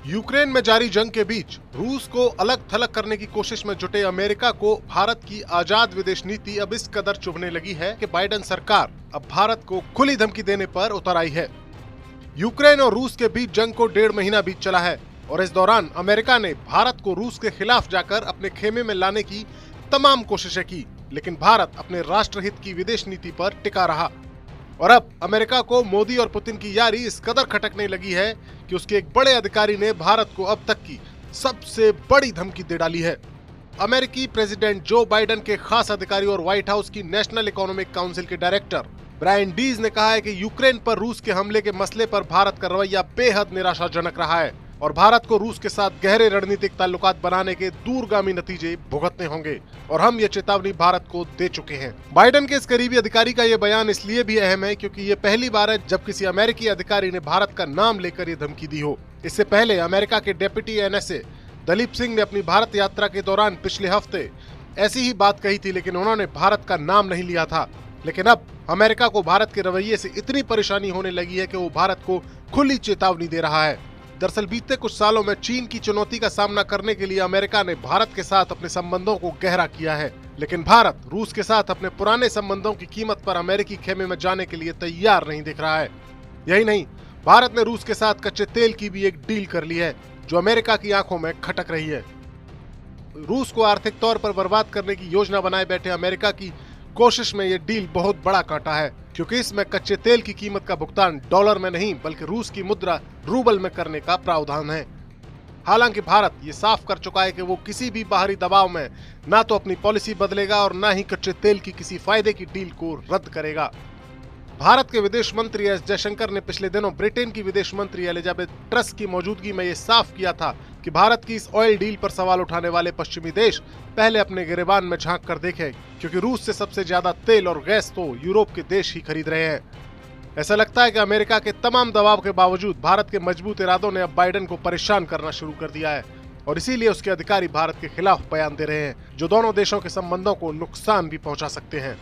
Ukraine में जारी जंग के बीच रूस को अलग थलग करने की कोशिश में जुटे अमेरिका को भारत की आजाद विदेश नीति अब इस कदर चुभने लगी है कि बाइडेन सरकार अब भारत को खुली धमकी देने पर उतर आई है। यूक्रेन और रूस के बीच जंग को 1.5 महीना बीत चला है और इस दौरान अमेरिका ने भारत को रूस के खिलाफ जाकर अपने खेमे में लाने की तमाम कोशिशें की, लेकिन भारत अपने राष्ट्रहित की विदेश नीति पर टिका रहा। और अब अमेरिका को मोदी और पुतिन की यारी इस कदर खटकने लगी है कि उसके एक बड़े अधिकारी ने भारत को अब तक की सबसे बड़ी धमकी दे डाली है। अमेरिकी प्रेसिडेंट जो बाइडेन के खास अधिकारी और व्हाइट हाउस की नेशनल इकोनॉमिक काउंसिल के डायरेक्टर ब्रायन डीज ने कहा है कि यूक्रेन पर रूस के हमले के मसले पर भारत का रवैया बेहद निराशाजनक रहा है और भारत को रूस के साथ गहरे रणनीतिक ताल्लुकात बनाने के दूरगामी नतीजे भुगतने होंगे और हम ये चेतावनी भारत को दे चुके हैं। बाइडेन के इस करीबी अधिकारी का ये बयान इसलिए भी अहम है क्योंकि ये पहली बार है जब किसी अमेरिकी अधिकारी ने भारत का नाम लेकर ये धमकी दी हो। इससे पहले अमेरिका के डेप्यूटी एनएसए दलीप सिंह ने अपनी भारत यात्रा के दौरान पिछले हफ्ते ऐसी ही बात कही थी, लेकिन उन्होंने भारत का नाम नहीं लिया था। लेकिन अब अमेरिका को भारत के रवैये से इतनी परेशानी होने लगी है कि वो भारत को खुली चेतावनी दे रहा है। दरअसल बीते कुछ सालों में चीन की चुनौती का सामना करने के लिए अमेरिका ने भारत के साथ अपने संबंधों को गहरा किया है, लेकिन भारत रूस के साथ अपने पुराने संबंधों की कीमत पर अमेरिकी खेमे में जाने के लिए तैयार नहीं दिख रहा है। यही नहीं, भारत ने रूस के साथ कच्चे तेल की भी एक डील कर ली है जो अमेरिका की आंखों में खटक रही है। रूस को आर्थिक तौर पर बर्बाद करने की योजना बनाए बैठे अमेरिका की कोशिश में ये डील बहुत बड़ा कांटा है, क्योंकि इसमें कच्चे तेल की कीमत का भुगतान डॉलर में नहीं बल्कि रूस की मुद्रा रूबल में करने का प्रावधान है। हालांकि भारत ये साफ कर चुका है कि वो किसी भी बाहरी दबाव में ना तो अपनी पॉलिसी बदलेगा और ना ही कच्चे तेल की किसी फायदे की डील को रद्द करेगा। भारत के विदेश मंत्री एस जयशंकर ने पिछले दिनों ब्रिटेन की विदेश मंत्री एलिजाबेथ ट्रस की मौजूदगी में ये साफ किया था कि भारत की इस ऑयल डील पर सवाल उठाने वाले पश्चिमी देश पहले अपने गिरेबान में झांक कर देखें, क्योंकि रूस से सबसे ज्यादा तेल और गैस तो यूरोप के देश ही खरीद रहे हैं। ऐसा लगता है कि अमेरिका के तमाम दबाव के बावजूद भारत के मजबूत इरादों ने अब बाइडेन को परेशान करना शुरू कर दिया है और इसीलिए उसके अधिकारी भारत के खिलाफ बयान दे रहे हैं जो दोनों देशों के संबंधों को नुकसान भी पहुंचा सकते हैं।